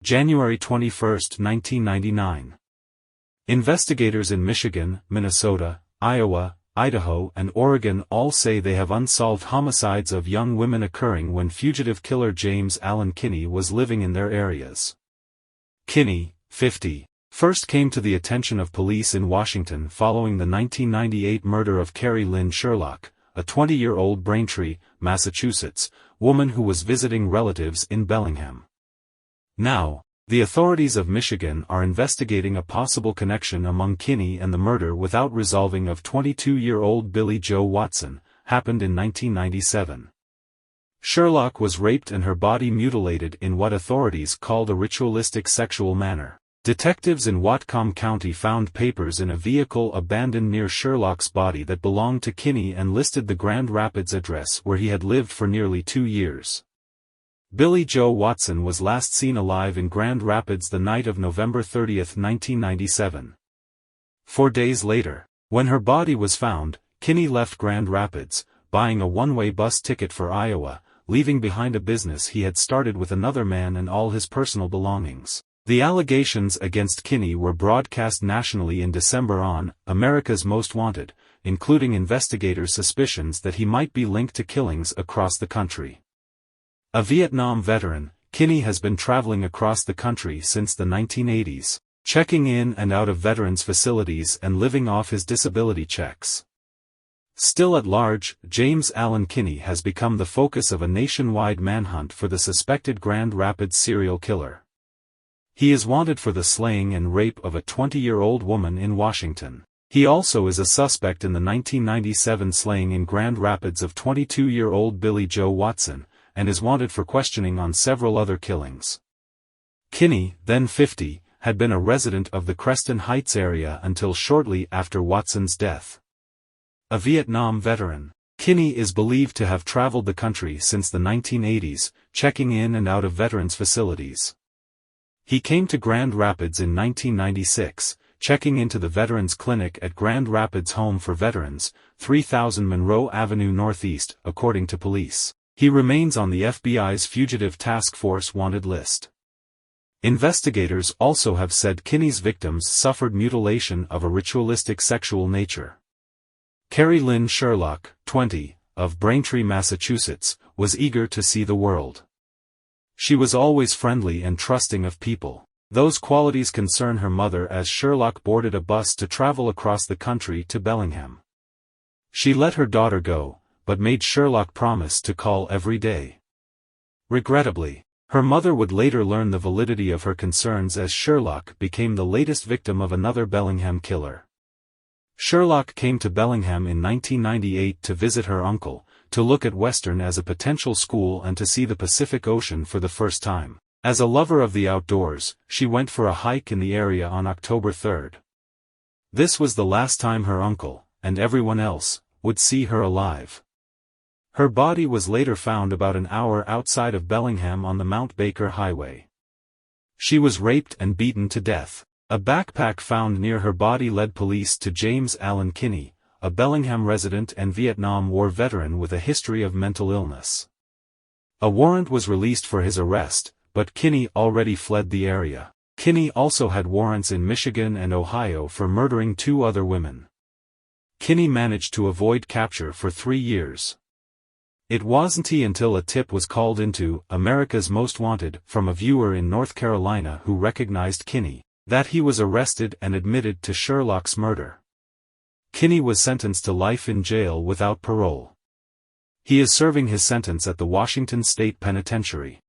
January 21, 1999. Investigators in Michigan, Minnesota, Iowa, Idaho and Oregon all say they have unsolved homicides of young women occurring when fugitive killer James Allen Kinney was living in their areas. Kinney, 50, first came to the attention of police in Washington following the 1998 murder of Carrie Lynn Sherlock, a 20-year-old Braintree, Massachusetts, woman who was visiting relatives in Bellingham. Now, the authorities of Michigan are investigating a possible connection among Kinney and the murder without resolving of 22-year-old Billie Jo Watson, happened in 1997. Sherlock was raped and her body mutilated in what authorities called a ritualistic sexual manner. Detectives in Whatcom County found papers in a vehicle abandoned near Sherlock's body that belonged to Kinney and listed the Grand Rapids address where he had lived for nearly 2 years. Billie Jo Watson was last seen alive in Grand Rapids the night of November 30, 1997. 4 days later, when her body was found, Kinney left Grand Rapids, buying a one-way bus ticket for Iowa, leaving behind a business he had started with another man and all his personal belongings. The allegations against Kinney were broadcast nationally in December on America's Most Wanted, including investigators' suspicions that he might be linked to killings across the country. A Vietnam veteran, Kinney has been traveling across the country since the 1980s, checking in and out of veterans' facilities and living off his disability checks. Still at large, James Allen Kinney has become the focus of a nationwide manhunt for the suspected Grand Rapids serial killer. He is wanted for the slaying and rape of a 20-year-old woman in Washington. He also is a suspect in the 1997 slaying in Grand Rapids of 22-year-old Billie Jo Watson, and is wanted for questioning on several other killings. Kinney, then 50, had been a resident of the Creston Heights area until shortly after Watson's death. A Vietnam veteran, Kinney is believed to have traveled the country since the 1980s, checking in and out of veterans' facilities. He came to Grand Rapids in 1996, checking into the Veterans Clinic at Grand Rapids Home for Veterans, 3000 Monroe Avenue Northeast, according to police. He remains on the FBI's Fugitive Task Force wanted list. Investigators also have said Kinney's victims suffered mutilation of a ritualistic sexual nature. Carrie Lynn Sherlock, 20, of Braintree, Massachusetts, was eager to see the world. She was always friendly and trusting of people. Those qualities concern her mother as Sherlock boarded a bus to travel across the country to Bellingham. She let her daughter go, but made Sherlock promise to call every day. Regrettably, her mother would later learn the validity of her concerns as Sherlock became the latest victim of another Bellingham killer. Sherlock came to Bellingham in 1998 to visit her uncle, to look at Western as a potential school and to see the Pacific Ocean for the first time. As a lover of the outdoors, she went for a hike in the area on October 3. This was the last time her uncle, and everyone else, would see her alive. Her body was later found about an hour outside of Bellingham on the Mount Baker Highway. She was raped and beaten to death. A backpack found near her body led police to James Allen Kinney, a Bellingham resident and Vietnam War veteran with a history of mental illness. A warrant was released for his arrest, but Kinney already fled the area. Kinney also had warrants in Michigan and Ohio for murdering 2 other women. Kinney managed to avoid capture for 3 years. It wasn't until a tip was called into America's Most Wanted from a viewer in North Carolina who recognized Kinney, that he was arrested and admitted to Sherlock's murder. Kinney was sentenced to life in jail without parole. He is serving his sentence at the Washington State Penitentiary.